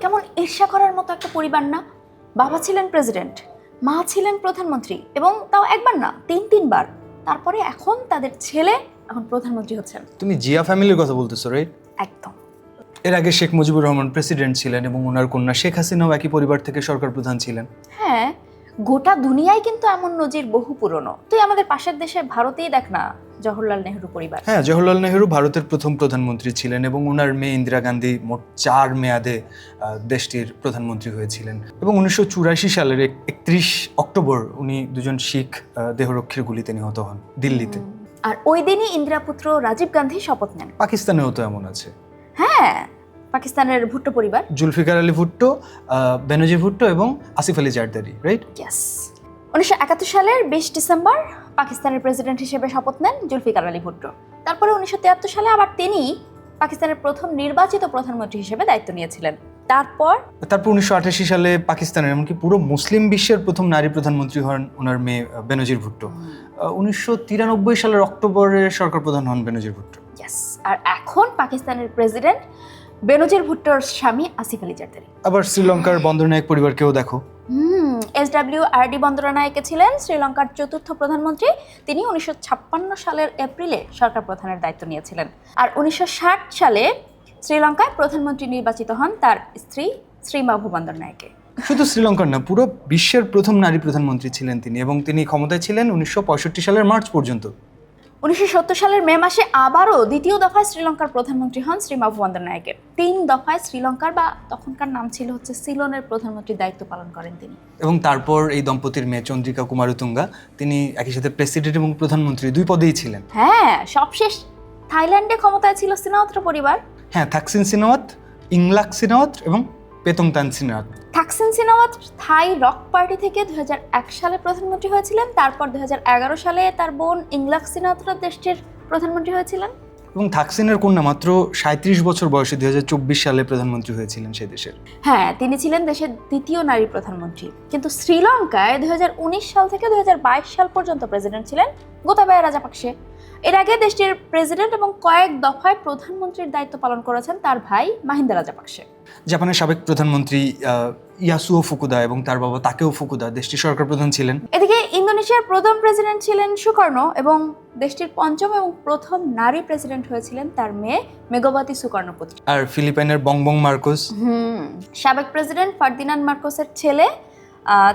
কেমন ঈর্ষা করার মতো একটা পরিবার না? বাবা ছিলেন প্রেসিডেন্ট, মা ছিলেন প্রধানমন্ত্রী, এবং তাও একবার না, তিনবার। তারপরে এখন তাদের ছেলে এখন প্রধানমন্ত্রী হচ্ছেন। তুমি জিয়া ফ্যামিলির কথা বলতেছো, রাইট? একদম। এর আগে শেখ মুজিবুর রহমান প্রেসিডেন্ট ছিলেন এবং ওনার কন্যা শেখ হাসিনাও একই পরিবার থেকে সরকার প্রধান ছিলেন। হ্যাঁ, গোটা দুনিয়ায় কিন্তু এমন নজির বহু পুরনো। তুই আমাদের পাশের দেশে ভারতেই দেখ না, জওহরলাল নেহরু পরিবার। হ্যাঁ, জওহরলাল নেহরু ভারতের প্রথম প্রধানমন্ত্রী ছিলেন এবং ওনার মেয়ে ইন্দিরা গান্ধী মোট 4 মেয়াদে দেশটির প্রধানমন্ত্রী হয়েছিলেন। এবং 1984 সালের 31 অক্টোবর উনি দুজন শিখ দেহরক্ষীর গুলিতে নিহত হন দিল্লিতে। আর ওই দিনই ইন্দিরা পুত্র রাজীব গান্ধী শপথ নেন। পাকিস্তানেও তো এমন আছে। হ্যাঁ, পাকিস্তানের ভুট্টো পরিবার, জুলফিকার আলী ভুট্টো, বেনজির ভুট্টো এবং আসিফ আলী জারদারি, রাইট? ইয়েস। 1971 সালের 20 ডিসেম্বর পাকিস্তানের প্রেসিডেন্ট হিসেবে শপথ নেন জুলফিকার আলী ভুট্টো। তারপরে 1973 সালে আবার তিনি পাকিস্তানের প্রথম নির্বাচিত প্রধানমন্ত্রী হিসেবে দায়িত্ব নিয়েছিলেন। তারপর 1988 সালে পাকিস্তানের এমনকি পুরো মুসলিম বিশ্বের প্রথম নারী প্রধানমন্ত্রী হন ওনার মেয়ে বেনজির ভুট্টো। 1993 সালের অক্টোবরে সরকার প্রধান হন বেনজির ভুট্টো। ইয়েস। আর এখন পাকিস্তানের প্রেসিডেন্ট বেনজির ভুট্টোর স্বামী আসিফ আলী জারদারি। আবার শ্রীলঙ্কার বন্দরনায়ক পরিবারকেও দেখো। SWRD বন্দরনায়েকে ছিলেন শ্রীলঙ্কার চতুর্থ প্রধানমন্ত্রী। তিনি 1956 সালের এপ্রিলে সরকার প্রধানের দায়িত্ব নিয়েছিলেন। আর 1960 সালে শ্রীলঙ্কায় প্রধানমন্ত্রী নির্বাচিত হন তার স্ত্রী শ্রীমাভু বন্দরনায়েকে। শুধু শ্রীলঙ্কার না, পুরো বিশ্বের প্রথম নারী প্রধানমন্ত্রী ছিলেন তিনি এবং তিনি ক্ষমতায় ছিলেন 1965 সালের মার্চ পর্যন্ত। 1970 সালের মে মাসে আবারও দ্বিতীয় দফায় শ্রীলঙ্কার প্রধানমন্ত্রী হন শ্রীমাভু বন্দরনায়েকে। 3 দফায় শ্রীলঙ্কার বা তখনকার নাম ছিল হচ্ছে সিলনের প্রধানমন্ত্রীর দায়িত্ব পালন করেন তিনি। এবং তারপর এই দম্পতির মেয়ে চন্দ্রিকা কুমারতুঙ্গা, তিনি একই সাথে প্রেসিডেন্ট এবং প্রধানমন্ত্রী 2 পদেই ছিলেন। হ্যাঁ, সবশেষ থাইল্যান্ডে ক্ষমতায় ছিল সিনাওয়াত্রা পরিবার। হ্যাঁ, থাকসিন সিনাওয়াত, ইংলাক সিনাওয়াত এবং পেতংতান সিনাওয়াত। থাকসিন সিনাওয়াত থাই রক পার্টি থেকে 2001 সালে প্রধানমন্ত্রী হয়েছিলেন। তারপর 2011 সালে তার বোন ইংলাক সিনাওয়াত্রা দেশটির প্রধানমন্ত্রী হয়েছিলেন। এবং থাকসিনের কন্যা মাত্র 37 বছর বয়সে 2024 সালে প্রধানমন্ত্রী হয়েছিলেন সেই দেশের। হ্যাঁ, তিনি ছিলেন দেশের দ্বিতীয় নারী প্রধানমন্ত্রী। কিন্তু শ্রীলঙ্কায় 2019 সাল থেকে 2022 সাল পর্যন্ত প্রেসিডেন্ট ছিলেন গোতাবায়া রাজাপাকসে। এর আগে দেশটির প্রেসিডেন্ট এবং কয়েক দফায় প্রধানমন্ত্রীর দায়িত্ব পালন করেছেন তার ভাই মাহিন্দা রাজাপাকসে। জাপানের সাবেক প্রধানমন্ত্রী ইয়াসুও ফুকুদা এবং তার বাবা তাকেও ফুকুদা দেশটির সরকার প্রধান ছিলেন। এদিকে ইন্দোনেশিয়ার প্রথম প্রেসিডেন্ট ছিলেন সুকর্ণ এবং দেশটির পঞ্চম এবং প্রথম নারী প্রেসিডেন্ট হয়েছিলেন তার মেয়ে মেঘবতী সুকর্ণপুত্রী। আর ফিলিপাইনের বংবং মার্কোস, সাবেক প্রেসিডেন্ট ফার্দিনান্দ মার্কোসের ছেলে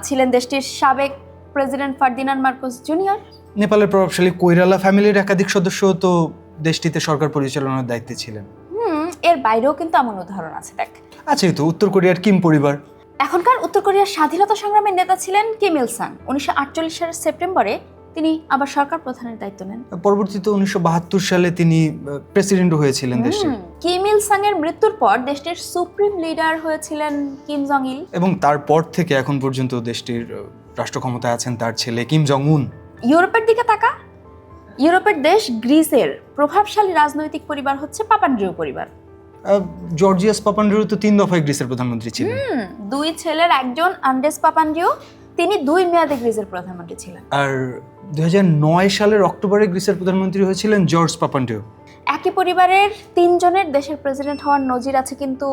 ছিলেন দেশটির সাবেক প্রেসিডেন্ট ফার্দিনান্দ মার্কোস জুনিয়র। নেপালের প্রভাবশালী কৈরালা ফ্যামিলির একাধিক সদস্য তো দেশটিতে সরকার পরিচালনার দায়িত্বে ছিলেন। এর বাইরেও কিন্তু এমন উদাহরণ আছে, দেখ। আছেই তো উত্তর কোরিয়ার কিম পরিবার। এখনকার উত্তর কোরিয়ার স্বাধীনতা সংগ্রামের নেতা ছিলেন কিম ইল সাং। 1948 সালের সেপ্টেম্বরে তিনি আবার সরকার প্রধানের দায়িত্ব নেন। পরবর্তীতে 1972 সালে তিনি প্রেসিডেন্টও হয়েছিলেন দেশটির। কিম ইল সাং এর মৃত্যুর পর দেশটির সুপ্রিম লিডার হয়েছিলেন কিম জং ইল। এবং তারপর থেকে এখন পর্যন্ত দেশটির রাষ্ট্র ক্ষমতায় আছেন তার ছেলে কিম জং উন। ইউরোপের দিকে তাকা। ইউরোপের দেশ গ্রিসের প্রভাবশালী রাজনৈতিক পরিবার হচ্ছে পাপান্ড্রিউ পরিবার। জর্জিয়াস পাপান্ড্রিউ তো 3 দফায় গ্রিসের প্রধানমন্ত্রী ছিলেন। 2 ছেলের একজন আন্ড্রেস পাপান্ড্রিউ, তিনি 2 মেয়াদে গ্রিসের প্রধানমন্ত্রী ছিলেন। আর 2009 সালের অক্টোবরে গ্রিসের প্রধানমন্ত্রী হয়েছিলেন জর্জ পাপান্ড্রিউ। একই পরিবারের 3 জনের দেশের প্রেসিডেন্ট হওয়ার নজির আছে কিন্তু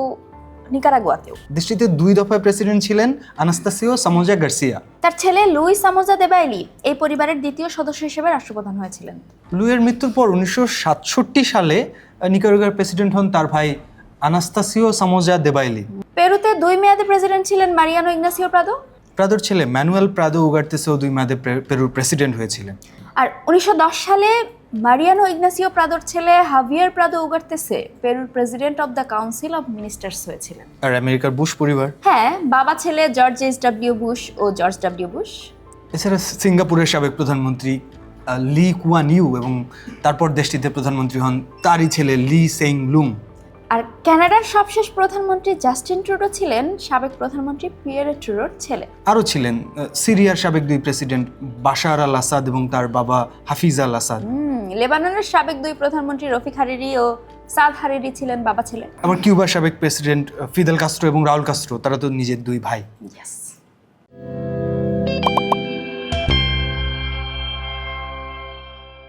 নিকারাগুয়াতেও। দেশটিতে 2 দফায় প্রেসিডেন্ট ছিলেন আনাস্তাসিও সামোজা গার্সিয়া। তার ছেলে লুই সামোজা দেবাইলি এই পরিবারের দ্বিতীয় সদস্য হিসেবে রাষ্ট্রপ্রধান হয়েছিলেন। লুইয়ের মৃত্যুর পর 1967 সালে নিকারাগুয়ার প্রেসিডেন্ট হন তার ভাই আনাস্তাসিও সামোজা দেবাইলি। পেরুতে 2 মেয়াদে প্রেসিডেন্ট ছিলেন মারিয়ানো ইগনাসিও প্রাদো। প্রাদোর ছেলে ম্যানুয়েল প্রাদো উগার্তেসেও 2 মেয়াদে পেরুর প্রেসিডেন্ট হয়েছিলেন। আর 1910 সালে মারিয়ানো ইগনাসিও প্রাদোর ছেলে হাভিয়ার প্রাদো উগার্তেসে পেরুর president of the council of ministers হয়েছিলেন। আর আমেরিকার বুশ পরিবার। হ্যাঁ, বাবা ছেলে জর্জ ডব্লিউ বুশ ও জর্জ ডব্লিউ বুশ। এছাড়া সিঙ্গাপুরের সাবেক প্রধানমন্ত্রী লি কুয়ান ইউ এবং তারপর দেশটিতে প্রধানমন্ত্রী হন তারই ছেলে লি সেইং লুং। আর কানাডার সবশেষ প্রধানমন্ত্রী জাস্টিন ট্রুডো ছিলেন সাবেক প্রধানমন্ত্রী পিয়েরে ট্রুডোর ছেলে। আরও ছিলেন সিরিয়ার সাবেক 2 প্রেসিডেন্ট বাশার আল আসাদ এবং তার বাবা হাফিজ আল আসাদ। লেবাননের সাবেক 2 প্রধানমন্ত্রী রফিক হারিরি ও সাদ হারিরি ছিলেন বাবা ছেলে। আবার কিউবার সাবেক প্রেসিডেন্ট ফিদেল কাস্ট্রো এবং রাউল কাস্ট্রো, তারা তো নিজের 2 ভাই। Yes.